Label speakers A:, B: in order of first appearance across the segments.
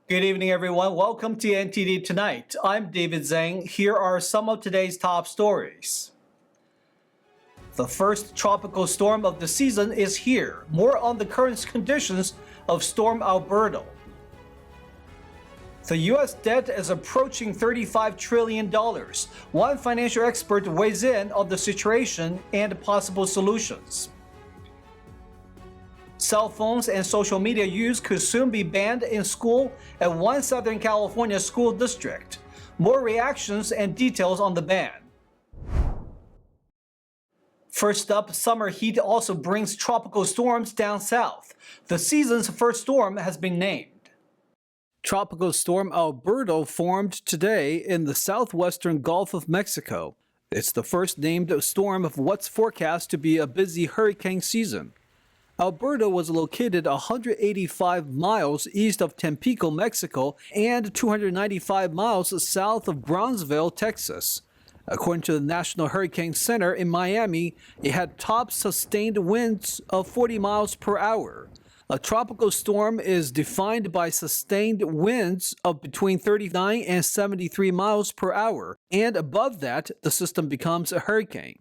A: Good evening, everyone. Welcome to NTD Tonight. I'm David Zhang. Here are some of today's top stories. The first tropical storm of the season is here. More on the current conditions of Storm Alberto. The U.S. debt is approaching $35 trillion. One financial expert weighs in on the situation and possible solutions. Cell phones and social media use could soon be banned in school at one Southern California school district. More reactions and details on the ban. First up, summer heat also brings tropical storms down south. The season's first storm has been named. Tropical Storm Alberto formed today in the southwestern Gulf of Mexico. It's the first named storm of what's forecast to be a busy hurricane season. Alberto was located 185 miles east of Tampico, Mexico, and 295 miles south of Brownsville, Texas. According to the National Hurricane Center in Miami, it had top sustained winds of 40 miles per hour. A tropical storm is defined by sustained winds of between 39 and 73 miles per hour, and above that, the system becomes a hurricane.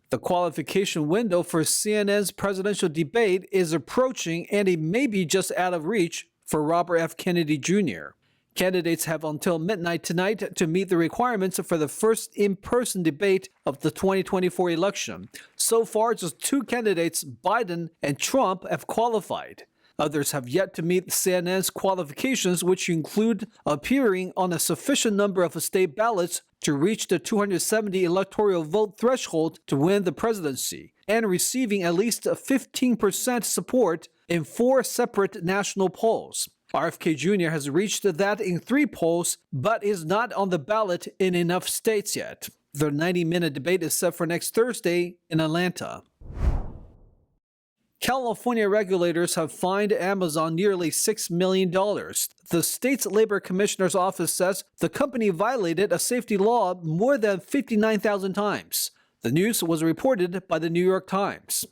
A: The qualification window for CNN's presidential debate is approaching, and it may be just out of reach for Robert F. Kennedy Jr. Candidates have until midnight tonight to meet the requirements for the first in-person debate of the 2024 election. So far, just two candidates, Biden and Trump, have qualified. Others have yet to meet CNN's qualifications, which include appearing on a sufficient number of state ballots to reach the 270 electoral vote threshold to win the presidency, and receiving at least 15% support in 4 separate national polls. RFK Jr. has reached that in 3 polls, but is not on the ballot in enough states yet. The 90-minute debate is set for next Thursday in Atlanta. California regulators have fined Amazon nearly $6 million. The state's labor commissioner's office says the company violated a safety law more than 59,000 times. The news was reported by the New York Times.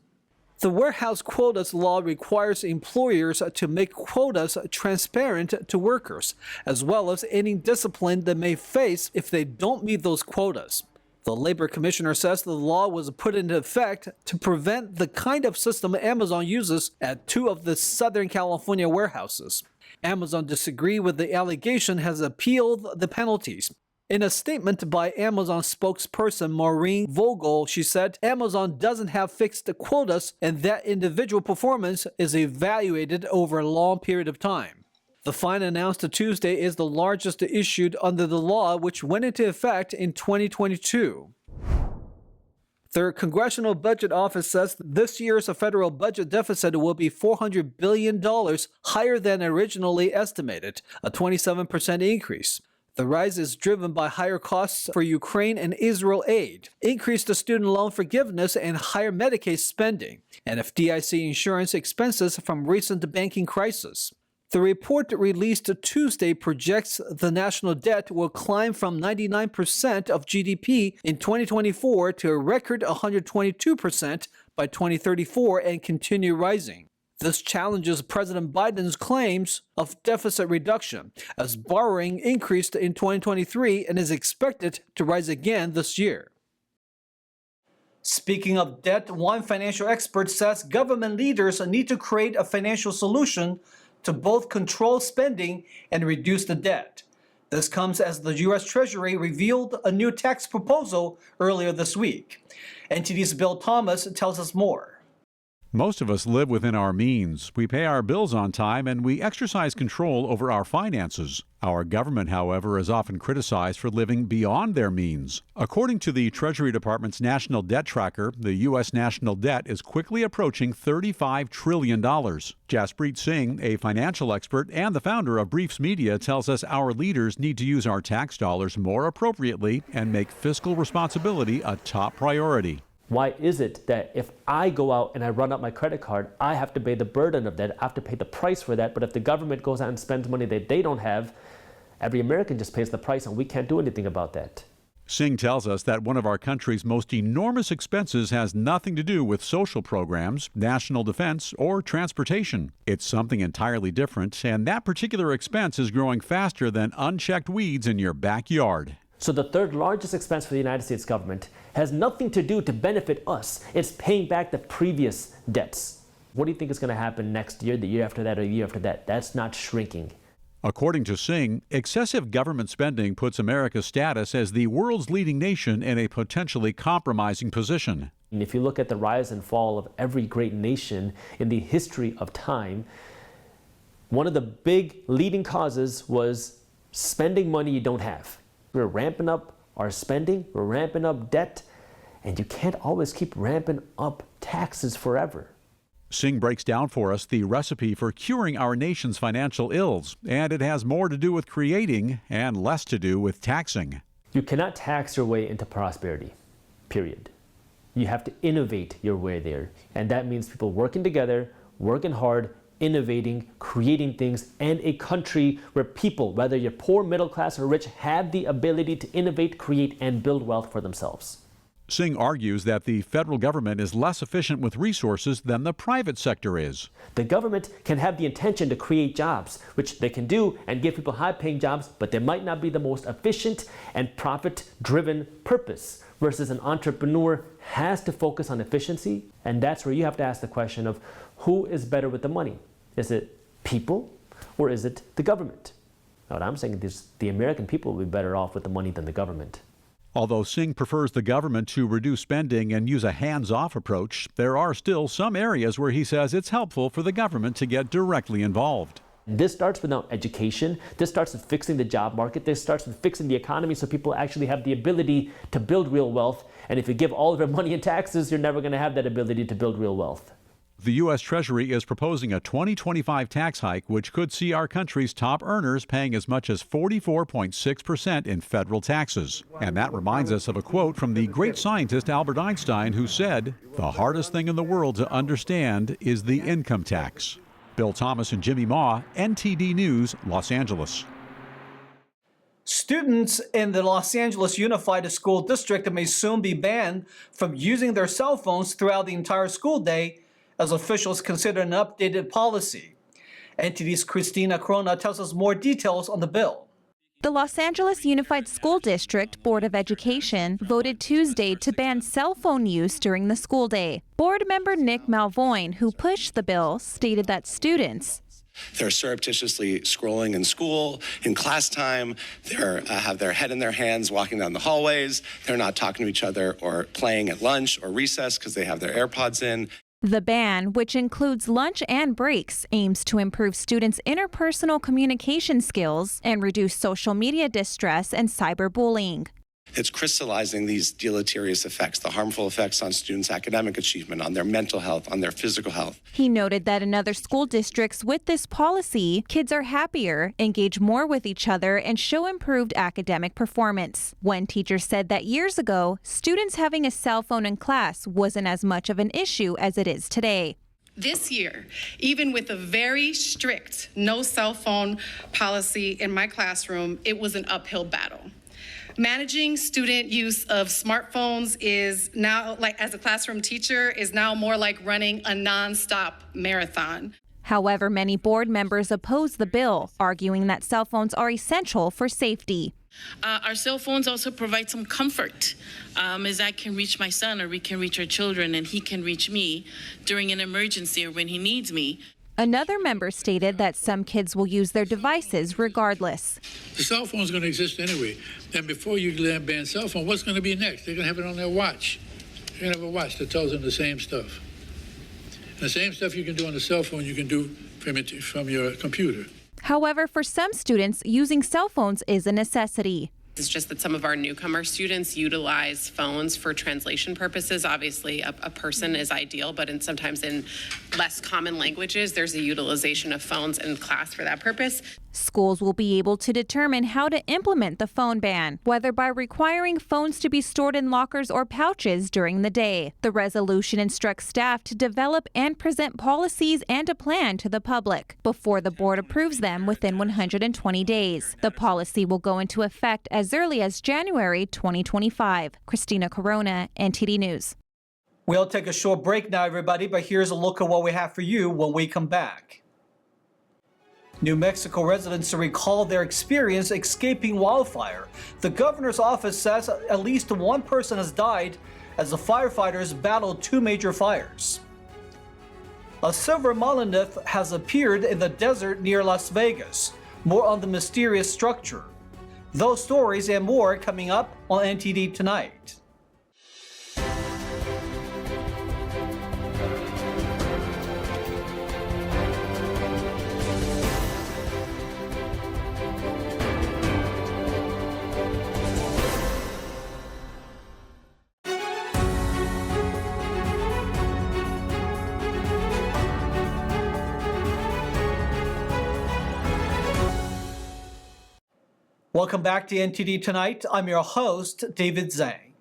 A: The warehouse quotas law requires employers to make quotas transparent to workers, as well as any discipline they may face if they don't meet those quotas. The labor commissioner says the law was put into effect to prevent the kind of system Amazon uses at 2 of the Southern California warehouses. Amazon disagreed with the allegation, has appealed the penalties. In a statement by Amazon spokesperson Maureen Vogel, she said Amazon doesn't have fixed quotas and that individual performance is evaluated over a long period of time. The fine announced Tuesday is the largest issued under the law, which went into effect in 2022. The Congressional Budget Office says this year's federal budget deficit will be $400 billion higher than originally estimated, a 27% increase. The rise is driven by higher costs for Ukraine and Israel aid, increased student loan forgiveness, and higher Medicaid spending, and FDIC insurance expenses from recent banking crisis. The report released Tuesday projects the national debt will climb from 99% of GDP in 2024 to a record 122% by 2034 and continue rising. This challenges President Biden's claims of deficit reduction, as borrowing increased in 2023 and is expected to rise again this year. Speaking of debt, one financial expert says government leaders need to create a financial solution to both control spending and reduce the debt. This comes as the U.S. Treasury revealed a new tax proposal earlier this week. NTD's Bill Thomas tells us more.
B: Most of us live within our means. We pay our bills on time and we exercise control over our finances. Our government, however, is often criticized for living beyond their means. According to the Treasury Department's National Debt Tracker, the U.S. national debt is quickly approaching $35 trillion. Jaspreet Singh, a financial expert and the founder of Briefs Media, tells us our leaders need to use our tax dollars more appropriately and make fiscal responsibility a top priority.
C: Why is it that if I go out and I run up my credit card, I have to pay the burden of that, I have to pay the price for that, but if the government goes out and spends money that they don't have, every American just pays the price and we can't do anything about that.
B: Singh tells us that one of our country's most enormous expenses has nothing to do with social programs, national defense, or transportation. It's something entirely different, and that particular expense is growing faster than unchecked weeds in your backyard.
C: So the third largest expense for the United States government has nothing to do to benefit us. It's paying back the previous debts. What do you think is going to happen next year, the year after that, or the year after that? That's not shrinking.
B: According to Singh, excessive government spending puts America's status as the world's leading nation in a potentially compromising position.
C: And if you look at the rise and fall of every great nation in the history of time, one of the big leading causes was spending money you don't have. We're ramping up our spending, we're ramping up debt, and you can't always keep ramping up taxes forever.
B: Singh breaks down for us the recipe for curing our nation's financial ills, and it has more to do with creating and less to do with taxing.
C: You cannot tax your way into prosperity, period. You have to innovate your way there, and that means people working together, working hard, innovating, creating things, and a country where people, whether you're poor, middle class, or rich, have the ability to innovate, create, and build wealth for themselves.
B: Singh argues that the federal government is less efficient with resources than the private sector is.
C: The government can have the intention to create jobs, which they can do and give people high-paying jobs, but they might not be the most efficient and profit-driven purpose, versus an entrepreneur has to focus on efficiency, and that's where you have to ask the question of who is better with the money? Is it people or is it the government? Now, what I'm saying is the American people will be better off with the money than the government.
B: Although Singh prefers the government to reduce spending and use a hands-off approach, there are still some areas where he says it's helpful for the government to get directly involved.
C: This starts with education. This starts with fixing the job market. This starts with fixing the economy so people actually have the ability to build real wealth. And if you give all of your money in taxes, you're never going to have that ability to build real wealth.
B: The U.S. Treasury is proposing a 2025 tax hike, which could see our country's top earners paying as much as 44.6% in federal taxes. And that reminds us of a quote from the great scientist Albert Einstein, who said, "The hardest thing in the world to understand is the income tax." Bill Thomas and Jimmy Ma, NTD News, Los Angeles.
A: Students in the Los Angeles Unified School District may soon be banned from using their cell phones throughout the entire school day, as officials consider an updated policy. NTD's Christina Crona tells us more details on the bill.
D: The Los Angeles Unified School District Board of Education voted Tuesday to ban cell phone use during the school day. Board member Nick Malvoin, who pushed the bill, stated that students
E: they're surreptitiously scrolling in school, in class time. They have their head in their hands walking down the hallways. They're not talking to each other or playing at lunch or recess because they have their AirPods in.
D: The ban, which includes lunch and breaks, aims to improve students' interpersonal communication skills and reduce social media distress and cyberbullying.
E: It's crystallizing these deleterious effects, the harmful effects on students' academic achievement, on their mental health, on their physical health.
D: He noted that in other school districts with this policy, kids are happier, engage more with each other, and show improved academic performance. One teacher said that years ago, students having a cell phone in class wasn't as much of an issue as it is today.
F: This year, even with a very strict no cell phone policy in my classroom, it was an uphill battle. Managing student use of smartphones is now, as a classroom teacher, is now more like running a nonstop marathon.
D: However, many board members oppose the bill, arguing that cell phones are essential for safety.
G: Our cell phones also provide some comfort, as I can reach my son, or we can reach our children, and he can reach me during an emergency or when he needs me.
D: Another member stated that some kids will use their devices regardless.
H: The cell phone is going to exist anyway. And before you ban cell phone, what's going to be next? They're going to have it on their watch. They're going to have a watch that tells them the same stuff. And the same stuff you can do on the cell phone, you can do from your computer.
D: However, for some students, using cell phones is a necessity.
I: It's just that some of our newcomer students utilize phones for translation purposes. Obviously, a person is ideal, but sometimes in less common languages, there's a utilization of phones in class for that purpose.
D: Schools will be able to determine how to implement the phone ban, whether by requiring phones to be stored in lockers or pouches during the day. The resolution instructs staff to develop and present policies and a plan to the public before the board approves them within 120 days. The policy will go into effect as early as January 2025. Christina Corona, NTD News.
A: We'll take a short break now, everybody, but here's a look at what we have for you when we come back. New Mexico residents recall their experience escaping wildfire. The governor's office says at least one person has died as the firefighters battled two major fires. A silver monolith has appeared in the desert near Las Vegas. More on the mysterious structure. Those stories and more coming up on NTD Tonight. Welcome back to NTD Tonight. I'm your host, David Zhang.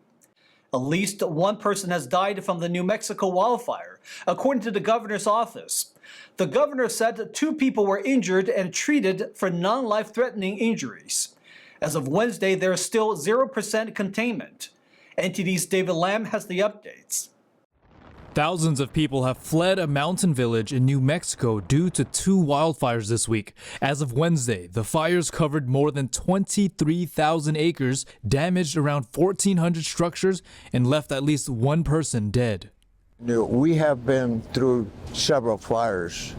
A: At least one person has died from the New Mexico wildfire, according to the governor's office. The governor said two people were injured and treated for non-life-threatening injuries. As of Wednesday, there is still 0% containment. NTD's David Lam has the updates.
J: Thousands of people have fled a mountain village in New Mexico due to two wildfires this week. As of Wednesday, the fires covered more than 23,000 acres, damaged around 1,400 structures, and left at least one person dead.
K: We have been through several fires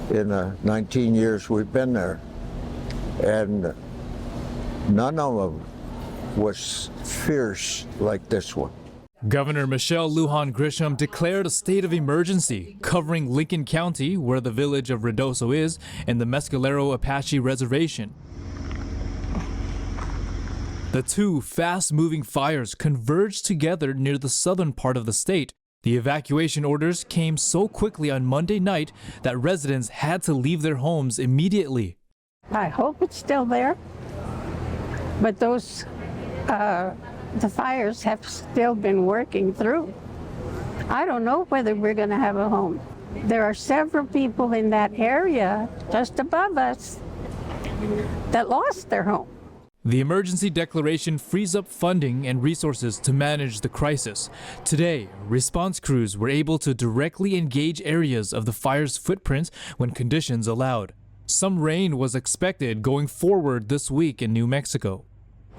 K: in the 19 years we've been there, and none of them was fierce like this one.
J: Governor Michelle Lujan Grisham declared a state of emergency covering Lincoln County, where the village of Ruidoso is, and the Mescalero Apache Reservation. The two fast-moving fires converged together near the southern part of the state. The evacuation orders came so quickly on Monday night that residents had to leave their homes immediately.
L: I hope it's still there, but the fires have still been working through. I don't know whether we're going to have a home. There are several people in that area just above us that lost their home.
J: The emergency declaration frees up funding and resources to manage the crisis. Today, response crews were able to directly engage areas of the fire's footprint when conditions allowed. Some rain was expected going forward this week in New Mexico.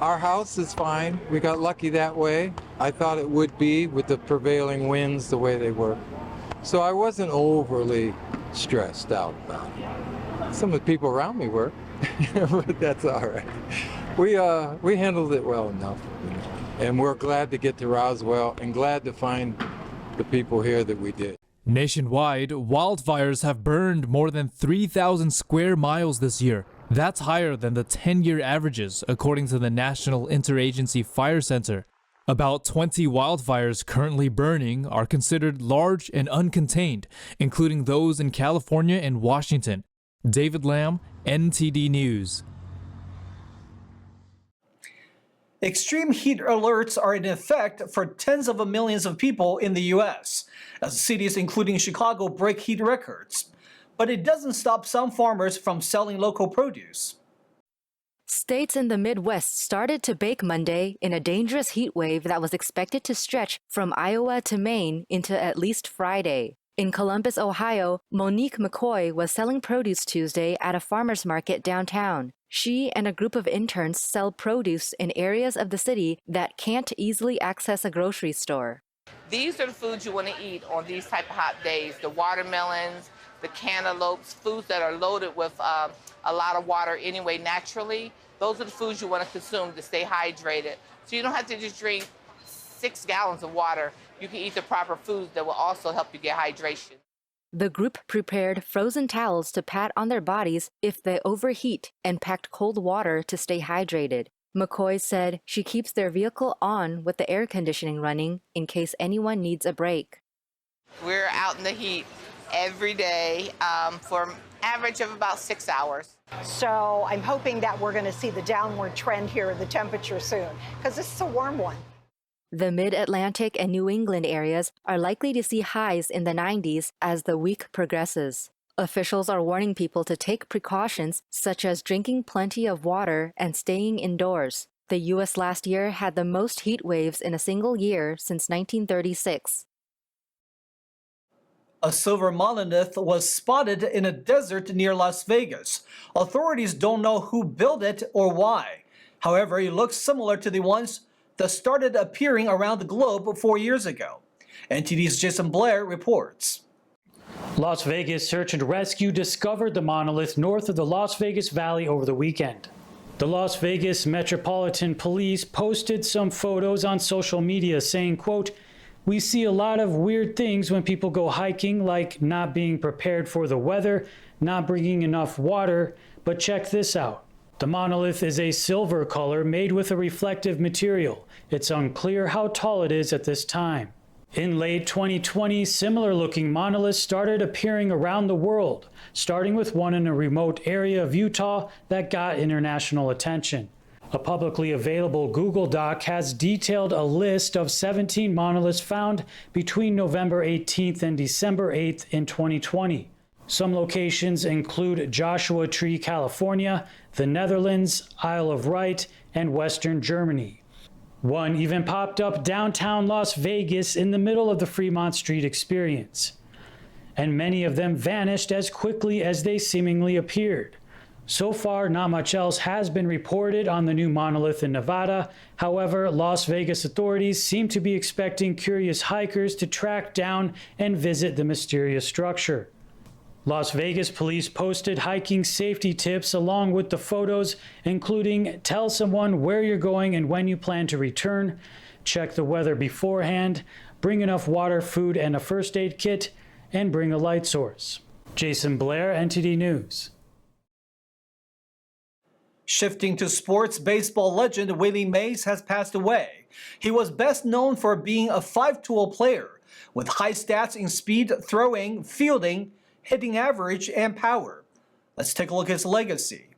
M: Our house is fine. We got lucky that way. I thought it would be with the prevailing winds the way they were. So I wasn't overly stressed out about it. Some of the people around me were, but that's all right. We handled it well enough. And we're glad to get to Roswell and glad to find the people here that we did.
J: Nationwide, wildfires have burned more than 3,000 square miles this year. That's higher than the 10-year averages, according to the National Interagency Fire Center. About 20 wildfires currently burning are considered large and uncontained, including those in California and Washington. David Lam, NTD News.
A: Extreme heat alerts are in effect for tens of millions of people in the U.S., as cities including Chicago break heat records. But it doesn't stop some farmers from selling local produce.
N: States in the Midwest started to bake Monday in a dangerous heat wave that was expected to stretch from Iowa to Maine into at least Friday. In Columbus, Ohio, Monique McCoy was selling produce Tuesday at a farmer's market downtown. She and a group of interns sell produce in areas of the city that can't easily access a grocery store.
O: These are the foods you want to eat on these type of hot days. The watermelons, the cantaloupes, foods that are loaded with a lot of water anyway naturally. Those are the foods you want to consume to stay hydrated. So you don't have to just drink 6 gallons of water. You can eat the proper foods that will also help you get hydration.
N: The group prepared frozen towels to pat on their bodies if they overheat and packed cold water to stay hydrated. McCoy said she keeps their vehicle on with the air conditioning running in case anyone needs a break.
O: We're out in the heat every day for an average of about 6 hours.
P: So I'm hoping that we're going to see the downward trend here in the temperature soon, because this is a warm one.
N: The mid-Atlantic and New England areas are likely to see highs in the 90s as the week progresses. Officials are warning people to take precautions such as drinking plenty of water and staying indoors. The U.S. last year had the most heat waves in a single year since 1936.
A: A silver monolith was spotted in a desert near Las Vegas. Authorities don't know who built it or why. However, it looks similar to the ones that started appearing around the globe 4 years ago. NTD's Jason Blair reports.
Q: Las Vegas Search and Rescue discovered the monolith north of the Las Vegas Valley over the weekend. The Las Vegas Metropolitan Police posted some photos on social media saying, quote, "We see a lot of weird things when people go hiking, like not being prepared for the weather, not bringing enough water, but check this out. The monolith is a silver color made with a reflective material. It's unclear how tall it is at this time." In late 2020, similar-looking monoliths started appearing around the world, starting with one in a remote area of Utah that got international attention. A publicly available Google Doc has detailed a list of 17 monoliths found between November 18th and December 8th in 2020. Some locations include Joshua Tree, California, the Netherlands, Isle of Wight, and Western Germany. One even popped up downtown Las Vegas in the middle of the Fremont Street experience. And many of them vanished as quickly as they seemingly appeared. So far, not much else has been reported on the new monolith in Nevada. However, Las Vegas authorities seem to be expecting curious hikers to track down and visit the mysterious structure. Las Vegas police posted hiking safety tips along with the photos, including tell someone where you're going and when you plan to return, check the weather beforehand, bring enough water, food, and a first aid kit, and bring a light source. Jason Blair, NTD News.
A: Shifting to sports, baseball legend Willie Mays has passed away. He was best known for being a five-tool player with high stats in speed, throwing, fielding, hitting average, and power. Let's take a look at his legacy.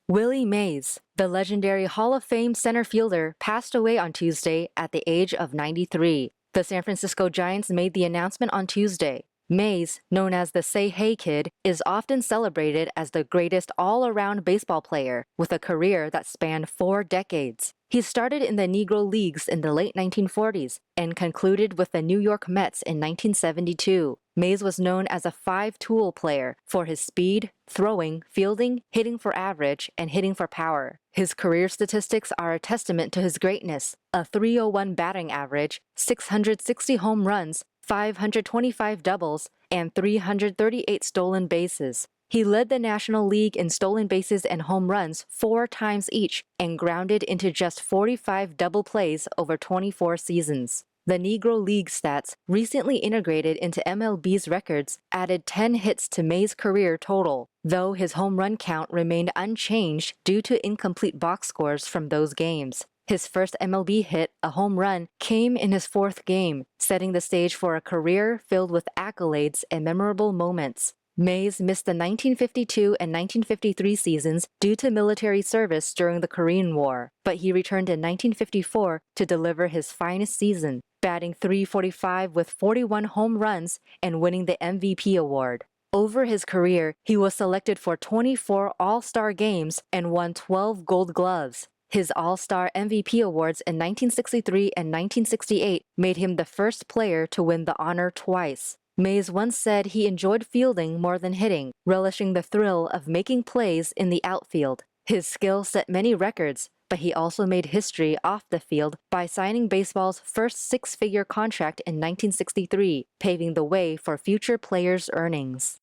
N: Willie Mays, the legendary Hall of Fame center fielder, passed away on Tuesday at the age of 93. The San Francisco Giants made the announcement on Tuesday. Mays, known as the Say Hey Kid, is often celebrated as the greatest all-around baseball player with a career that spanned 4 decades. He started in the Negro Leagues in the late 1940s and concluded with the New York Mets in 1972. Mays was known as a five-tool player for his speed, throwing, fielding, hitting for average, and hitting for power. His career statistics are a testament to his greatness: a .301 batting average, 660 home runs, 525 doubles, and 338 stolen bases. He led the National League in stolen bases and home runs 4 times each and grounded into just 45 double plays over 24 seasons. The Negro League stats, recently integrated into MLB's records, added 10 hits to Mays' career total, though his home run count remained unchanged due to incomplete box scores from those games. His first MLB hit, a home run, came in his 4th game, setting the stage for a career filled with accolades and memorable moments. Mays missed the 1952 and 1953 seasons due to military service during the Korean War, but he returned in 1954 to deliver his finest season, batting .345 with 41 home runs and winning the MVP award. Over his career, he was selected for 24 All-Star games and won 12 Gold Gloves. His All-Star MVP awards in 1963 and 1968 made him the first player to win the honor twice. Mays once said he enjoyed fielding more than hitting, relishing the thrill of making plays in the outfield. His skill set many records, but he also made history off the field by signing baseball's first 6-figure contract in 1963, paving the way for future players' earnings.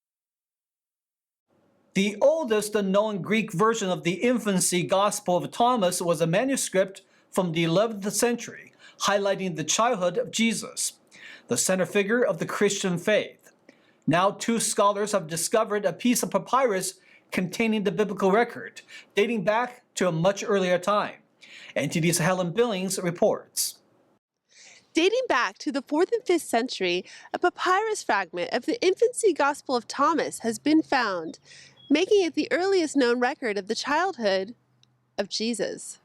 A: The oldest known Greek version of the infancy Gospel of Thomas was a manuscript from the 11th century, highlighting the childhood of Jesus, the center figure of the Christian faith. Now 2 scholars have discovered a piece of papyrus containing the biblical record, dating back to a much earlier time. NTD's Helen Billings reports.
R: Dating back to the 4th and 5th century, a papyrus fragment of the infancy Gospel of Thomas has been found. making it the earliest known record of the childhood of Jesus.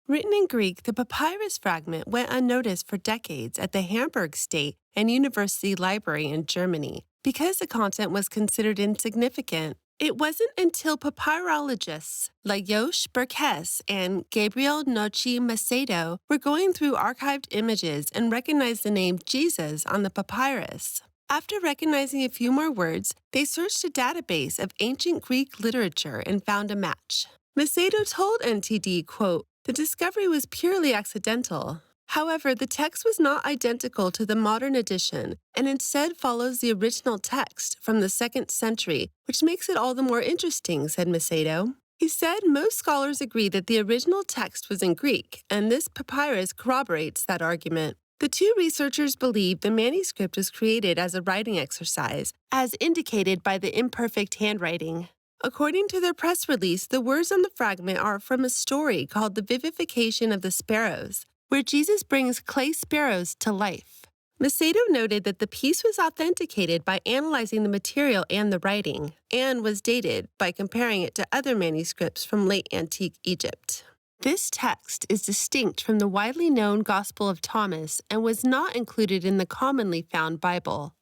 R: Written in Greek, the papyrus fragment went unnoticed for decades at the Hamburg State and University Library in Germany because the content was considered insignificant. It wasn't until papyrologists Lajos Burkes and Gabriel Nochi Macedo were going through archived images and recognized the name Jesus on the papyrus. After recognizing a few more words, they searched a database of ancient Greek literature and found a match. Macedo told NTD, quote, "The discovery was purely accidental. However, the text was not identical to the modern edition and instead follows the original text from the 2nd century, which makes it all the more interesting," said Macedo. He said most scholars agree that the original text was in Greek, and this papyrus corroborates that argument. The two researchers believe the manuscript was created as a writing exercise, as indicated by the imperfect handwriting. According to their press release, the words on the fragment are from a story called The Vivification of the Sparrows, where Jesus brings clay sparrows to life. Macedo noted that the piece was authenticated by analyzing the material and the writing, and was dated by comparing it to other manuscripts from late antique Egypt. This text is distinct from the widely known Gospel of Thomas and was not included in the commonly found Bible.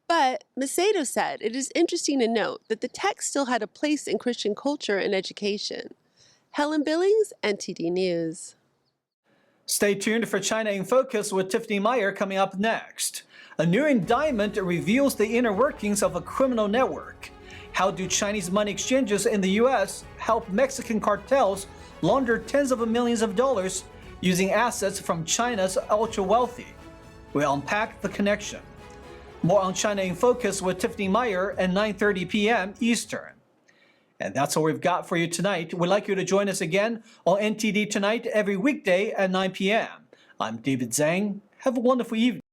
R: But Macedo said it is interesting to note that the text still had a place in Christian culture and education. Helen Billings, NTD News.
A: Stay tuned for China in Focus with Tiffany Meyer coming up next. A new indictment reveals the inner workings of a criminal network. How do Chinese money exchanges in the U.S. help Mexican cartels launder tens of millions of dollars using assets from China's ultra-wealthy? We'll unpack the connection. More on China in Focus with Tiffany Meyer at 9:30 p.m. Eastern. And that's all we've got for you tonight. We'd like you to join us again on NTD Tonight every weekday at 9 p.m. I'm David Zhang. Have a wonderful evening.